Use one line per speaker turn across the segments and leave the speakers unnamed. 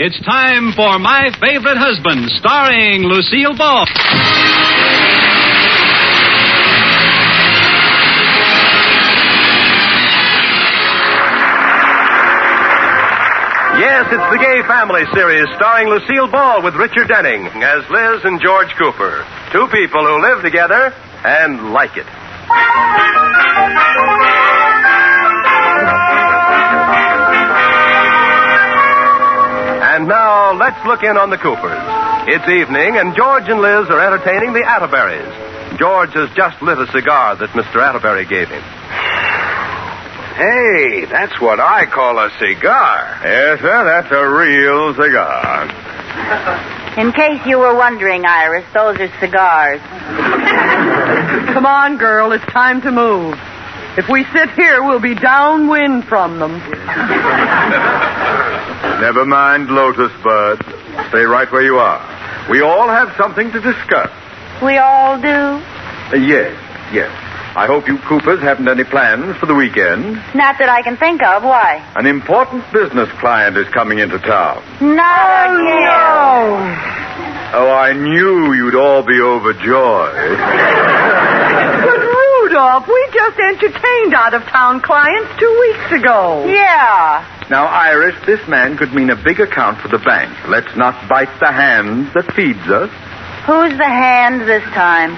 It's time for My Favorite Husband, starring Lucille Ball.
Yes, it's the Gay Family series starring Lucille Ball with Richard Denning as Liz and George Cooper. Two people who live together and like it. And now, let's look in on the Coopers. It's evening, and George and Liz are entertaining the Atterberries. George has just lit a cigar that Mr. Atterbury gave him.
Hey, that's what I call a cigar.
Yes, sir, that's a real cigar.
In case you were wondering, Iris, those are cigars.
Come on, girl, it's time to move. If we sit here, we'll be downwind from them.
Never mind, Lotus Bud. Stay right where you are. We all have something to discuss.
We all do?
Yes. I hope you Coopers haven't any plans for the weekend.
Not that I can think of. Why?
An important business client is coming into town.
No.
Oh, I knew you'd all be overjoyed.
But Rudolph, we just entertained out-of-town clients 2 weeks ago.
Yeah.
Now, Iris, this man could mean a big account for the bank. Let's not bite the hand that feeds us.
Who's the hand this time?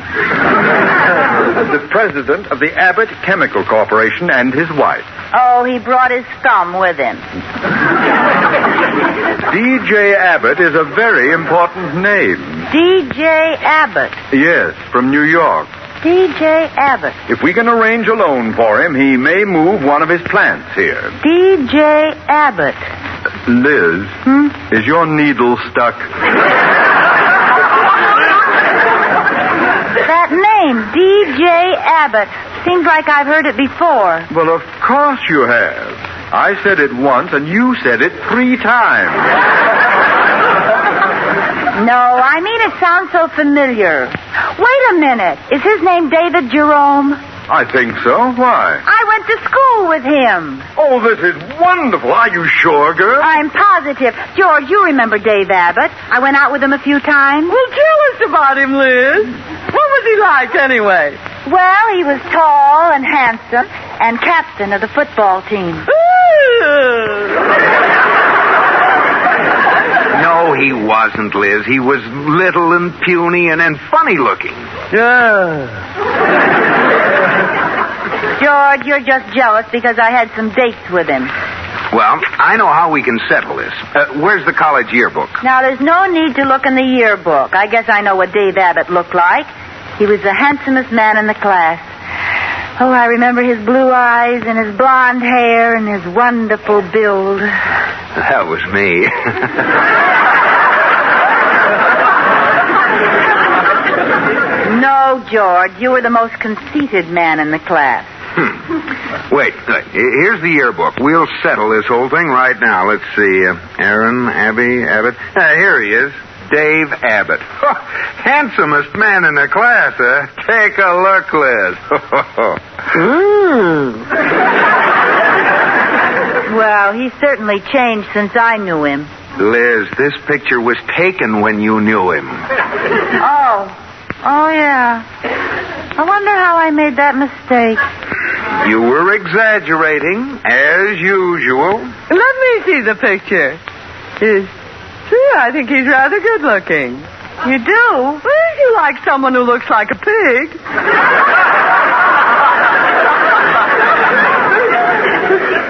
The president of the Abbott Chemical Corporation and his wife.
Oh, he brought his thumb with him.
D.J. Abbott is a very important name.
D.J. Abbott.
Yes, from New York.
D.J. Abbott.
If we can arrange a loan for him, he may move one of his plants here.
D.J. Abbott.
Liz, is your needle stuck?
That name, D.J. Abbott, seems like I've heard it before.
Well, of course you have. I said it once, and you said it 3 times.
No, I mean it sounds so familiar. Wait a minute. Is his name David Jerome?
I think so. Why?
I went to school with him.
Oh, this is wonderful. Are you sure, girl?
I'm positive. George, you remember Dave Abbott. I went out with him a few times.
Well, tell us about him, Liz. What was he like, anyway?
Well, he was tall and handsome and captain of the football team.
No, he wasn't, Liz. He was little and puny and funny looking.
Yeah.
George, you're just jealous because I had some dates with him.
Well, I know how we can settle this. Where's the college yearbook?
Now, there's no need to look in the yearbook. I guess I know what Dave Abbott looked like. He was the handsomest man in the class. Oh, I remember his blue eyes and his blonde hair and his wonderful build.
That was me.
No, George, you were the most conceited man in the class.
Wait. Here's the yearbook. We'll settle this whole thing right now. Let's see. Aaron, Abby, Abbott. Here he is. Dave Abbott. Handsomest man in the class, huh? Take a look, Liz.
Well, he's certainly changed since I knew him.
Liz, this picture was taken when you knew him.
Oh, yeah. I wonder how I made that mistake.
You were exaggerating, as usual.
Let me see the picture. I think he's rather good looking. You do? Well, you like someone who looks like a pig.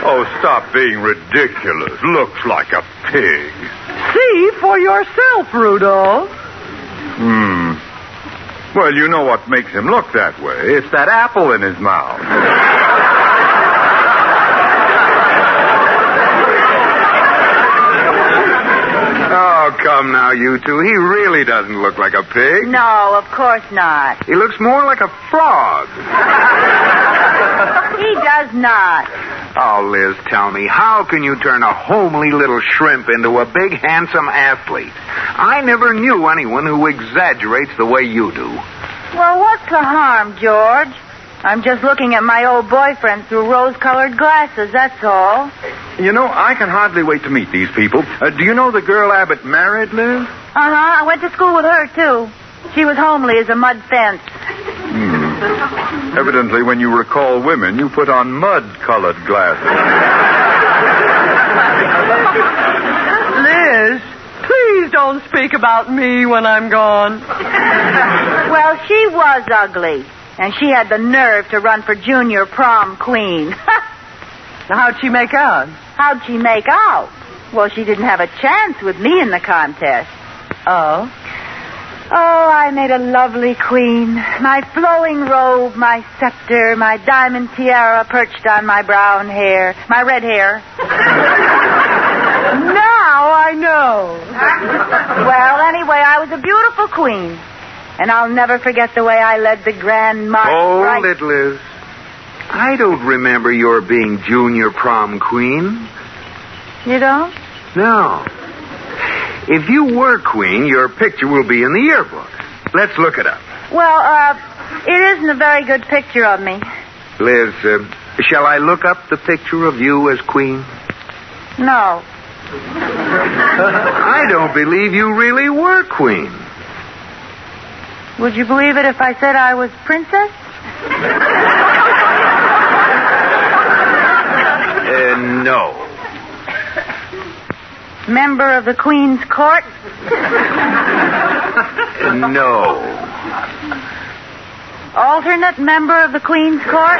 Oh, stop being ridiculous. Looks like a pig.
See for yourself, Rudolph.
Well, you know what makes him look that way. It's that apple in his mouth.
Oh, come now, you two. He really doesn't look like a pig.
No, of course not.
He looks more like a frog.
He does not.
Oh, Liz, tell me, how can you turn a homely little shrimp into a big, handsome athlete? I never knew anyone who exaggerates the way you do.
Well, what's the harm, George? I'm just looking at my old boyfriend through rose-colored glasses, that's all.
You know, I can hardly wait to meet these people. Do you know the girl Abbott married, Liz?
I went to school with her, too. She was homely as a mud fence.
Evidently, when you recall women, you put on mud-colored glasses.
Liz, please don't speak about me when I'm gone.
Well, she was ugly, and she had the nerve to run for junior prom queen.
How'd she make out?
How'd she make out? Well, she didn't have a chance with me in the contest.
Oh?
Oh, I made a lovely queen. My flowing robe, my scepter, my diamond tiara perched on my brown hair, my red hair.
Now I know.
Well, anyway, I was a beautiful queen. And I'll never forget the way I led the grand march.
Hold it, Liz. I don't remember your being junior prom queen.
You don't?
No. If you were queen, your picture will be in the yearbook. Let's look it up.
Well, it isn't a very good picture of me.
Liz, shall I look up the picture of you as queen?
No.
I don't believe you really were queen.
Would you believe it if I said I was princess?
No.
Member of the Queen's Court?
No.
Alternate member of the Queen's Court?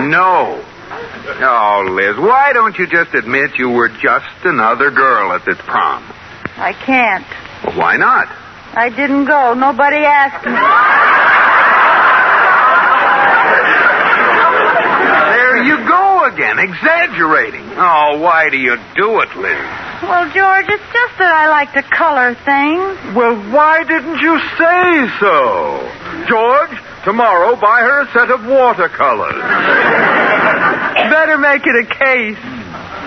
No. Oh, Liz, why don't you just admit you were just another girl at this prom?
I can't.
Well, why not?
I didn't go. Nobody asked me.
There you go again, exaggerating. Oh, why do you do it, Liz?
Well, George, it's just that I like to color things.
Well, why didn't you say so? George, tomorrow buy her a set of watercolors.
Better make it a case.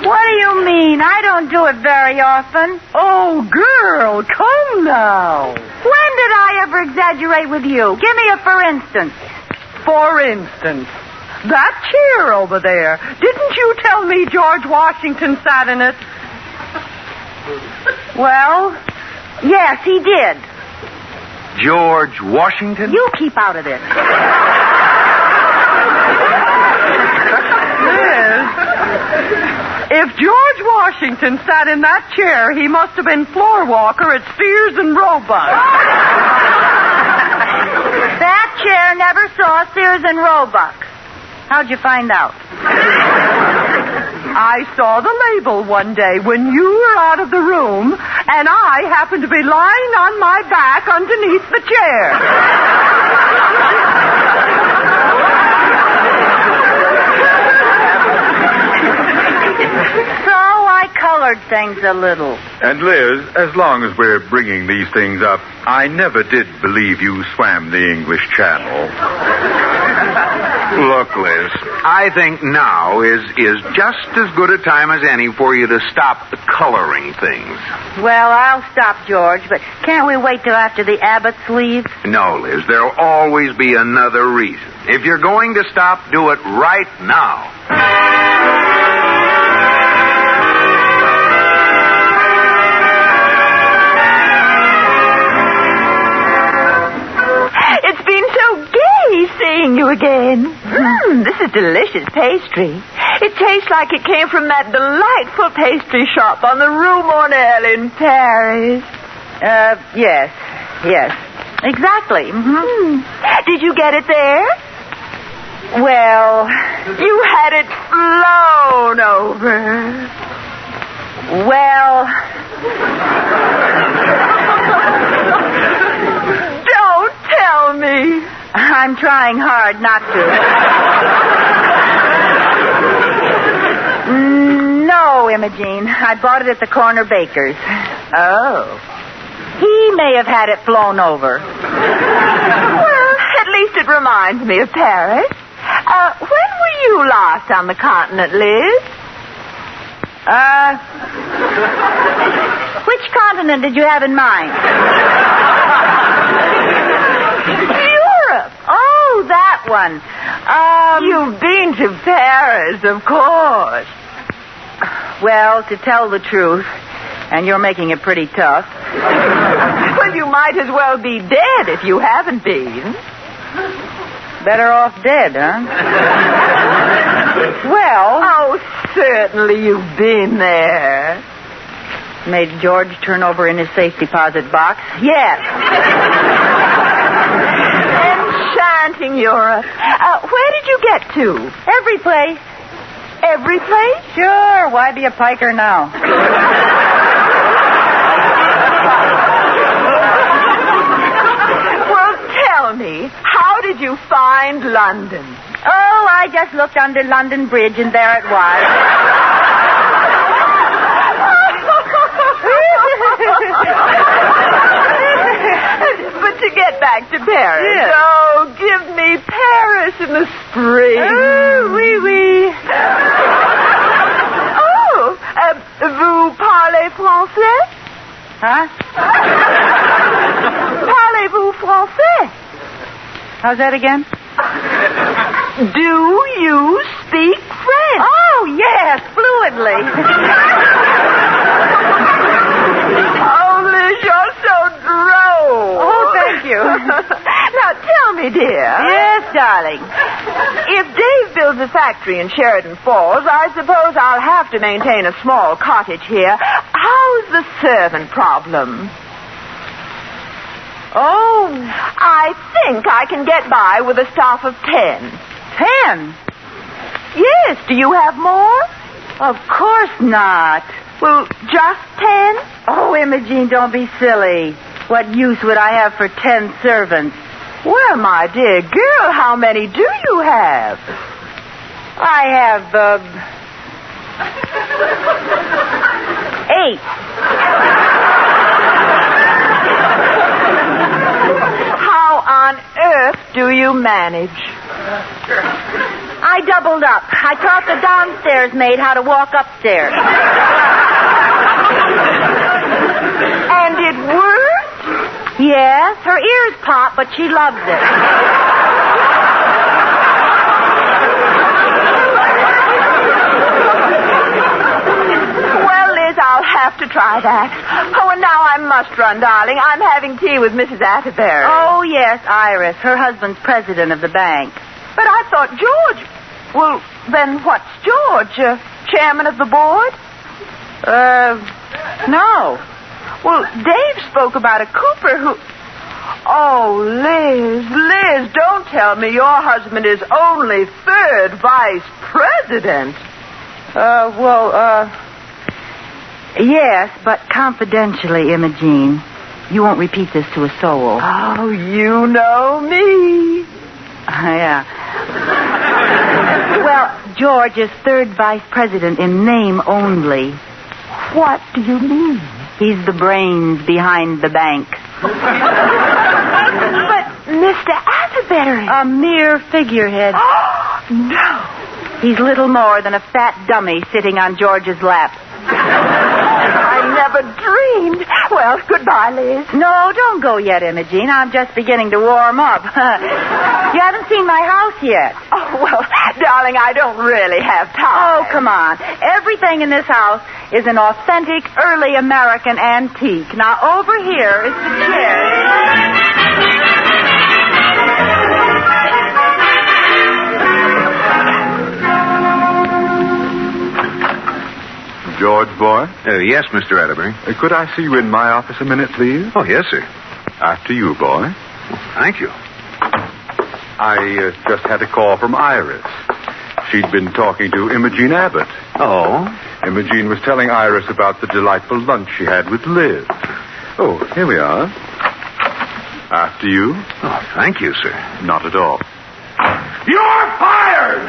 What do you mean? I don't do it very often.
Oh, girl, come now.
When did I ever exaggerate with you? Give me a for instance.
For instance, that chair over there. Didn't you tell me George Washington sat in it?
Well, yes, he did.
George Washington?
You keep out of this.
Liz, if George Washington sat in that chair, he must have been floor walker at Sears and Roebuck.
That chair never saw Sears and Roebuck. How'd you find out?
I saw the label one day when you were out of the room, and I happened to be lying on my back underneath the chair.
So I colored things a little.
And Liz, as long as we're bringing these things up, I never did believe you swam the English Channel.
Look, Liz, I think now is just as good a time as any for you to stop coloring things.
Well, I'll stop, George, but can't we wait till after the Abbotts leave?
No, Liz, there'll always be another reason. If you're going to stop, do it right now.
It's been so gay seeing you again. This is delicious pastry. It tastes like it came from that delightful pastry shop on the Rue Mornelle in Paris.
Yes. Exactly. Mm-hmm.
Did you get it there?
Well,
you had it flown over.
Well...
Don't tell me.
I'm trying hard not to. No, Imogene. I bought it at the corner baker's.
Oh.
He may have had it flown over.
Well, at least it reminds me of Paris. When were you last on the continent, Liz?
Which continent did you have in mind?
Europe.
one.
You've been to Paris, of course.
Well, to tell the truth, and you're making it pretty tough.
Well, you might as well be dead if you haven't been.
Better off dead, huh? Well...
Oh, certainly you've been there.
Made George turn over in his safe deposit box? Yes.
Enchanting Europe. Where did you get to?
Every place.
Every place?
Sure. Why be a piker now?
Well, tell me, how did you find London?
Oh, I just looked under London Bridge, and there it was.
But to get back to Paris.
Yes.
Oh, give me Paris in the spring.
Oh, oui, oui.
Oh, vous parlez français?
Huh?
Parlez-vous français?
How's that again?
Do you speak French?
Oh, yes, fluently.
Oh, Liz, you're so droll.
Oh, thank you.
Now, tell me, dear.
Yes, darling.
If Dave builds a factory in Sheridan Falls, I suppose I'll have to maintain a small cottage here. How's the servant problem?
Oh,
I think I can get by with a staff of 10.
10?
Yes, do you have more?
Of course not.
Well, just 10?
Oh, Imogene, don't be silly. What use would I have for 10 servants?
Well, my dear girl, how many do you have?
I have, 8.
How on earth do you manage?
I doubled up. I taught the downstairs maid how to walk upstairs.
And it worked?
Yes, her ears pop, but she loves it.
Well, Liz, I'll have to try that. Oh, and now I must run, darling. I'm having tea with Mrs. Atterbury.
Oh, yes, Iris. Her husband's president of the bank.
But I thought George... Well, then what's George? Chairman of the board?
No.
Well, Dave spoke about a Cooper who... Oh, Liz, don't tell me your husband is only third vice president.
Yes, but confidentially, Imogene. You won't repeat this to a soul.
Oh, you know me.
Yeah. Well, George is third vice president in name only.
What do you mean?
He's the brains behind the bank.
But Mr. Atterbury...
A mere figurehead.
No.
He's little more than a fat dummy sitting on George's lap.
I never dreamed. Well, goodbye, Liz.
No, don't go yet, Imogene. I'm just beginning to warm up. You haven't seen my house yet.
Oh, well, darling, I don't really have time.
Oh, come on. Everything in this house is an authentic early American antique. Now, over here is the chair.
George, boy?
Yes, Mr. Atterbury.
Could I see you in my office a minute, please?
Oh, yes, sir.
After you, boy.
Well, thank you.
I just had a call from Iris. She'd been talking to Imogene Abbott.
Oh?
Imogene was telling Iris about the delightful lunch she had with Liz. Oh, here we are. After you?
Oh, thank you, sir.
Not at all.
You're fired!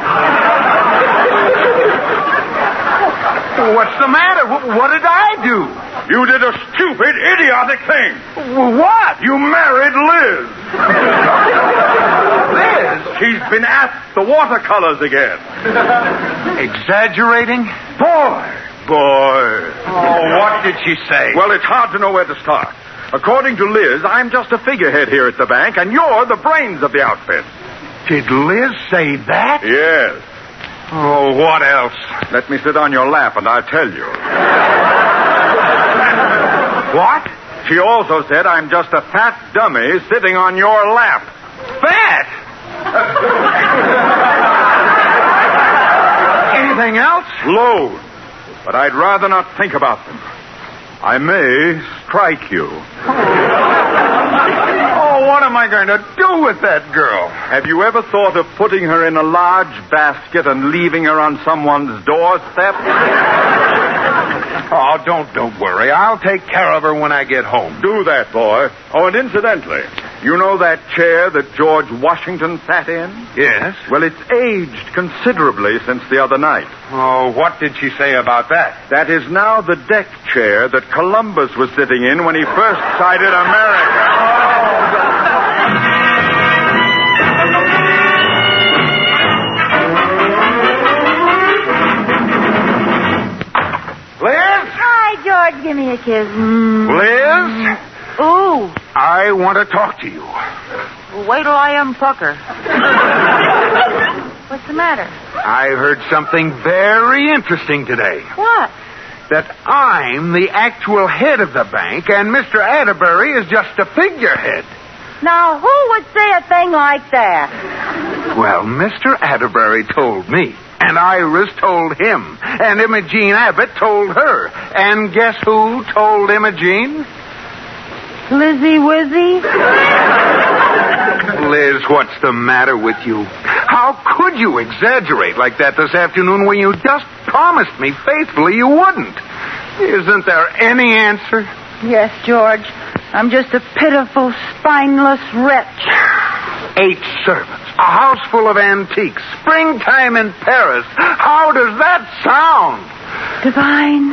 What's the matter? What did I do?
You did a stupid, idiotic thing.
What?
You married Liz.
Liz?
She's been at the watercolors again.
Exaggerating?
Boy.
Oh, what did she say?
Well, it's hard to know where to start. According to Liz, I'm just a figurehead here at the bank, and you're the brains of the outfit.
Did Liz say that?
Yes.
Oh, what else?
Let me sit on your lap and I'll tell you.
What?
She also said I'm just a fat dummy sitting on your lap.
Fat? Anything else?
Loads. But I'd rather not think about them. I may strike you.
Oh, what am I going to do with that girl?
Have you ever thought of putting her in a large basket and leaving her on someone's doorstep?
Oh, don't worry. I'll take care of her when I get home.
Do that, boy. Oh, and incidentally, you know that chair that George Washington sat in?
Yes?
Well, it's aged considerably since the other night.
Oh, what did she say about that?
That is now the deck chair that Columbus was sitting in when he first sighted America.
Liz?
Hi, George. Give me a kiss.
Liz?
Ooh.
I want to talk to you.
Well, wait till I unpucker. What's the matter?
I heard something very interesting today.
What?
That I'm the actual head of the bank and Mr. Atterbury is just a figurehead.
Now, who would say a thing like that?
Well, Mr. Atterbury told me, and Iris told him, and Imogene Abbott told her. And guess who told Imogene?
Lizzie Wizzy?
Liz, what's the matter with you? How could you exaggerate like that this afternoon when you just promised me faithfully you wouldn't? Isn't there any answer?
Yes, George. I'm just a pitiful, spineless wretch.
8 servants, a house full of antiques, springtime in Paris. How does that sound?
Divine.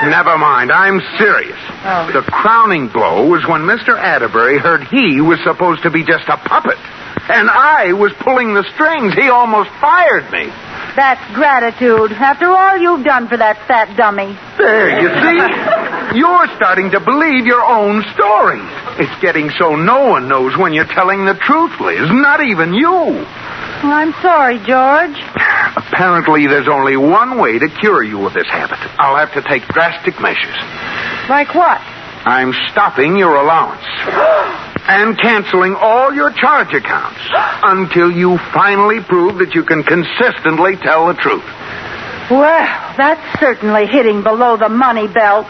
Never mind, I'm serious.
Oh.
The crowning blow was when Mr. Atterbury heard he was supposed to be just a puppet. And I was pulling the strings. He almost fired me.
That's gratitude. After all you've done for that fat dummy.
There, you see? You're starting to believe your own stories. It's getting so no one knows when you're telling the truth, Liz. Not even you.
Well, I'm sorry, George.
Apparently, there's only one way to cure you of this habit. I'll have to take drastic measures.
Like what?
I'm stopping your allowance. And canceling all your charge accounts until you finally prove that you can consistently tell the truth.
Well, that's certainly hitting below the money belt.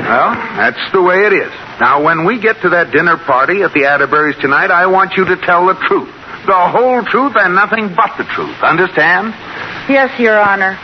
Well, that's the way it is. Now, when we get to that dinner party at the Atterburys tonight, I want you to tell the truth. The whole truth and nothing but the truth. Understand?
Yes, Your Honor.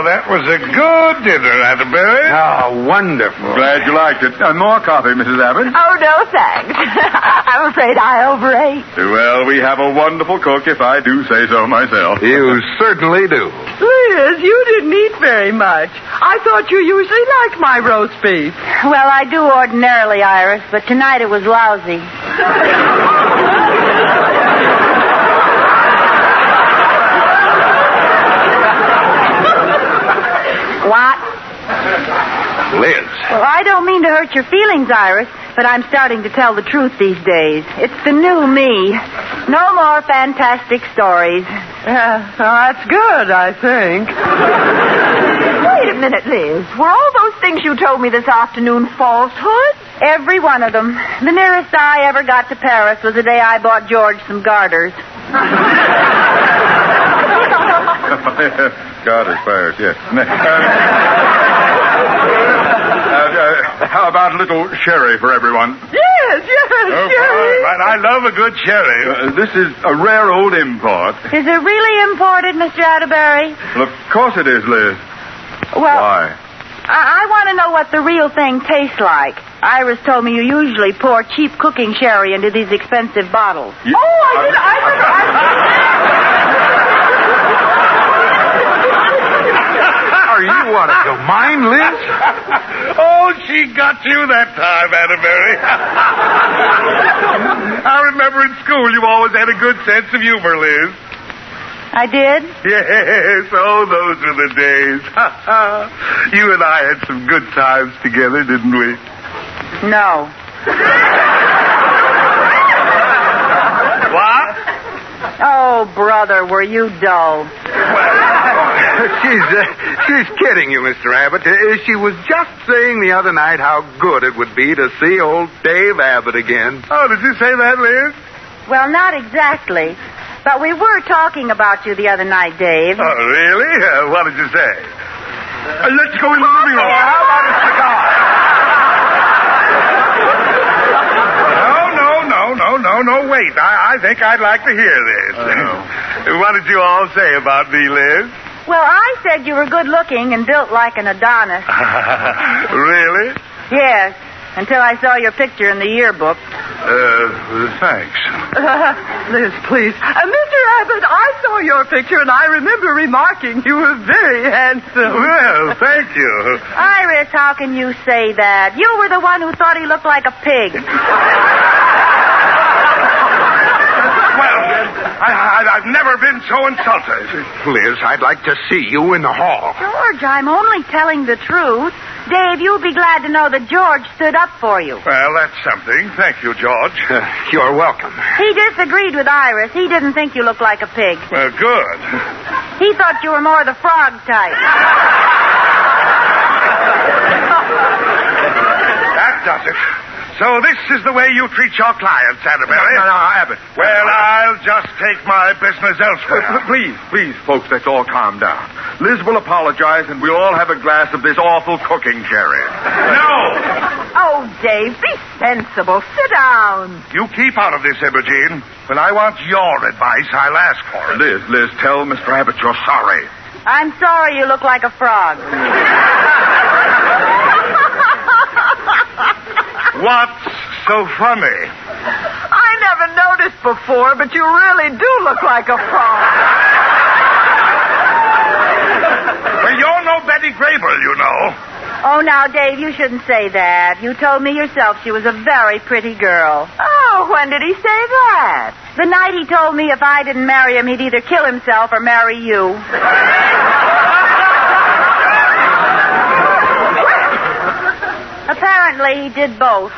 That was a good dinner, Atterbury. Oh, wonderful.
Glad you liked it. More coffee, Mrs. Abbott?
Oh, no, thanks. I'm afraid I overate.
Well, we have a wonderful cook, if I do say so myself.
You certainly do.
Liz, you didn't eat very much. I thought you usually liked my roast beef.
Well, I do ordinarily, Iris, but tonight it was lousy. What?
Liz.
Well, I don't mean to hurt your feelings, Iris, but I'm starting to tell the truth these days. It's the new me. No more fantastic stories.
That's good, I think.
Wait a minute, Liz. Were all those things you told me this afternoon falsehoods?
Every one of them. The nearest I ever got to Paris was the day I bought George some garters.
God is Paris, yes. How about a little sherry for everyone?
Yes, sherry.
Right. I love a good cherry.
This is a rare old import.
Is it really imported, Mr. Atterbury?
Well, of course it is, Liz.
Well,
Why?
I want to know what the real thing tastes like. Iris told me you usually pour cheap cooking sherry into these expensive bottles.
Oh, I
Are you out of your mind, Liz? Oh, she got you that time, Atterbury. I remember in school you always had a good sense of humor, Liz.
I did?
Yes, oh, those were the days. You and I had some good times together, didn't we?
No.
What?
Oh, brother, were you dull?
She's kidding you, Mr. Abbott. She was just saying the other night how good it would be to see old Dave Abbott again. Oh, did you say that, Liz?
Well, not exactly. But we were talking about you the other night, Dave.
Oh, really? What did you say? Let's go in the living room. How about a cigar? No, wait. I think I'd like to hear this. What did you all say about me, Liz?
Well, I said you were good looking and built like an Adonis.
Really?
Yes, until I saw your picture in the yearbook.
Thanks.
Liz, please. Mr. Abbott, I saw your picture, and I remember remarking you were very handsome.
Well, thank you.
Iris, how can you say that? You were the one who thought he looked like a pig.
I've never been so insulted. Liz, I'd like to see you in the hall.
George, I'm only telling the truth. Dave, you'll be glad to know that George stood up for you.
Well, that's something. Thank you, George. You're welcome.
He disagreed with Iris. He didn't think you looked like a pig.
Good.
He thought you were more the frog type.
That does it. So this is the way you treat your clients, Atterbury?
No, Abbott.
Well, I'll just take my business elsewhere.
Please, folks, let's all calm down. Liz will apologize, and we'll all have a glass of this awful cooking sherry.
No!
Oh, Dave, be sensible. Sit down.
You keep out of this, Imogene. When I want your advice, I'll ask for it.
Liz, tell Mr. Abbott you're sorry.
I'm sorry you look like a frog.
What's so funny?
I never noticed before, but you really do look like a frog.
Well, you're no Betty Grable, you know.
Oh, now, Dave, you shouldn't say that. You told me yourself she was a very pretty girl.
Oh, when did he say that?
The night he told me if I didn't marry him, he'd either kill himself or marry you. Apparently, he did both.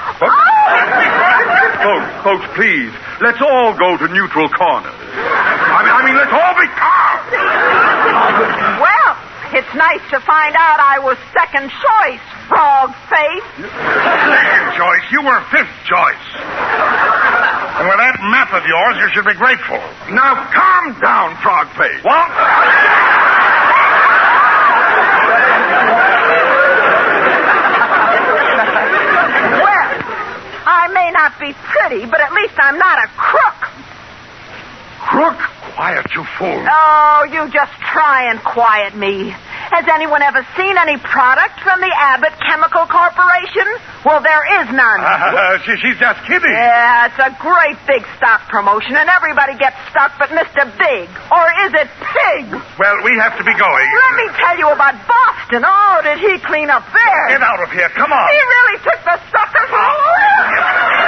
Folks, please, let's all go to neutral corners. I mean, let's all be calm.
Well, it's nice to find out I was second choice, frog face.
Second choice? You were fifth choice. And with that map of yours, you should be grateful.
Now, calm down, frog face.
What?
I may not be pretty, but at least I'm not a crook.
Crook? Quiet, you fool.
Oh, you just try and quiet me. Has anyone ever seen any product from the Abbott Chemical Corporation? Well, there is none.
She's just kidding.
Yeah, it's a great big stock promotion, and everybody gets stuck but Mr. Big. Or is it Pig?
Well, we have to be going.
Let me tell you about Boston. Oh, did he clean up there?
Get out of here. Come on.
He really took the suckers all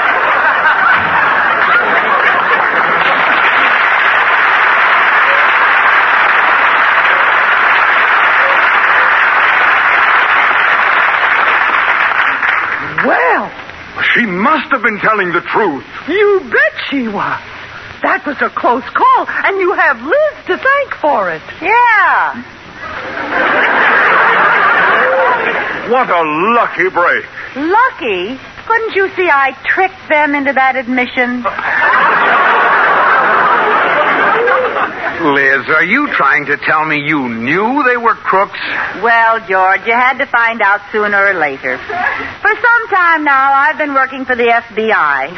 Well,
She must have been telling the truth.
you bet she was. That was a close call, and you have Liz to thank for it.
Yeah.
What a lucky break.
Lucky? Couldn't you see I tricked them into that admission?
Liz, are you trying to tell me you knew they were crooks?
Well, George, you had to find out sooner or later. For some time now, I've been working for the FBI.